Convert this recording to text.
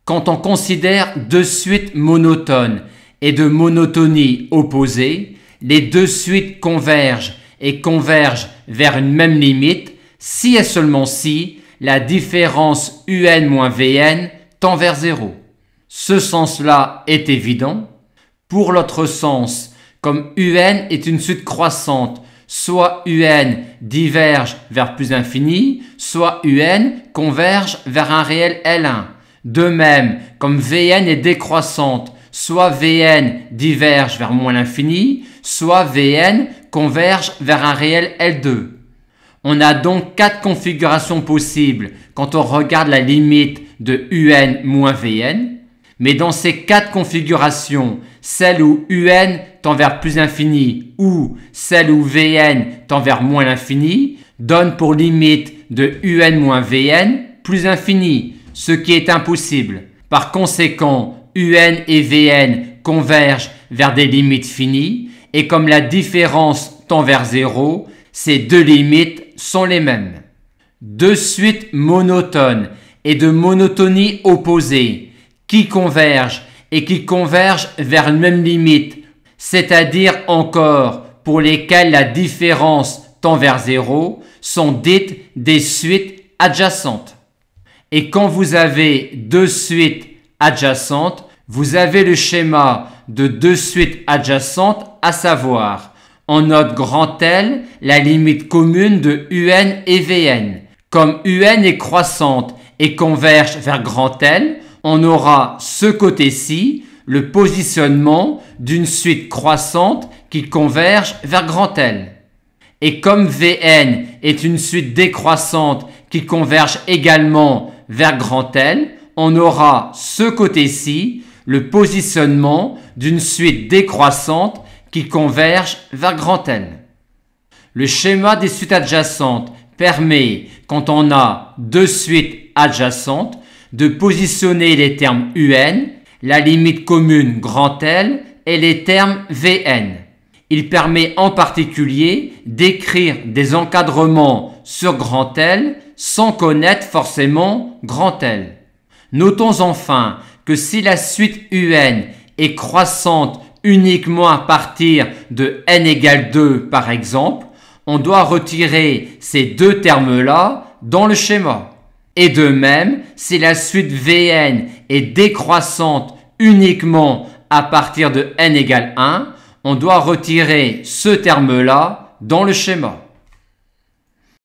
quand on considère deux suites monotones et de monotonie opposée, les deux suites convergent et convergent vers une même limite si et seulement si la différence UN moins Vn tend vers 0. Ce sens-là est évident. Pour l'autre sens, comme UN est une suite croissante, soit UN diverge vers plus infini, soit UN converge vers un réel L1. De même, comme Vn est décroissante, soit Vn diverge vers moins l'infini, soit Vn converge vers un réel L2. On a donc 4 configurations possibles quand on regarde la limite de UN moins Vn, mais dans ces 4 configurations, celle où UN tend vers plus infini ou celle où Vn tend vers moins l'infini donne pour limite de UN moins Vn plus infini, ce qui est impossible. Par conséquent, UN et Vn convergent vers des limites finies et comme la différence tend vers 0, ces deux limites sont les mêmes. Deux suites monotones et de monotonie opposée qui convergent et qui convergent vers une même limite, c'est-à-dire encore pour lesquelles la différence tend vers 0, sont dites des suites adjacentes. Et quand vous avez deux suites adjacentes, vous avez le schéma de deux suites adjacentes, à savoir, on note grand L la limite commune de UN et Vn. Comme UN est croissante et converge vers grand L, on aura ce côté-ci, le positionnement d'une suite croissante qui converge vers grand L. Et comme Vn est une suite décroissante qui converge également vers grand L, on aura ce côté-ci, le positionnement d'une suite décroissante qui converge vers grand L. Le schéma des suites adjacentes permet, quand on a deux suites adjacentes, de positionner les termes UN, la limite commune grand L et les termes Vn. Il permet en particulier d'écrire des encadrements sur grand L sans connaître forcément grand L. Notons enfin que si la suite UN est croissante uniquement à partir de n égale 2 par exemple, on doit retirer ces deux termes-là dans le schéma. Et de même, si la suite Vn est décroissante uniquement à partir de n égale 1, on doit retirer ce terme-là dans le schéma.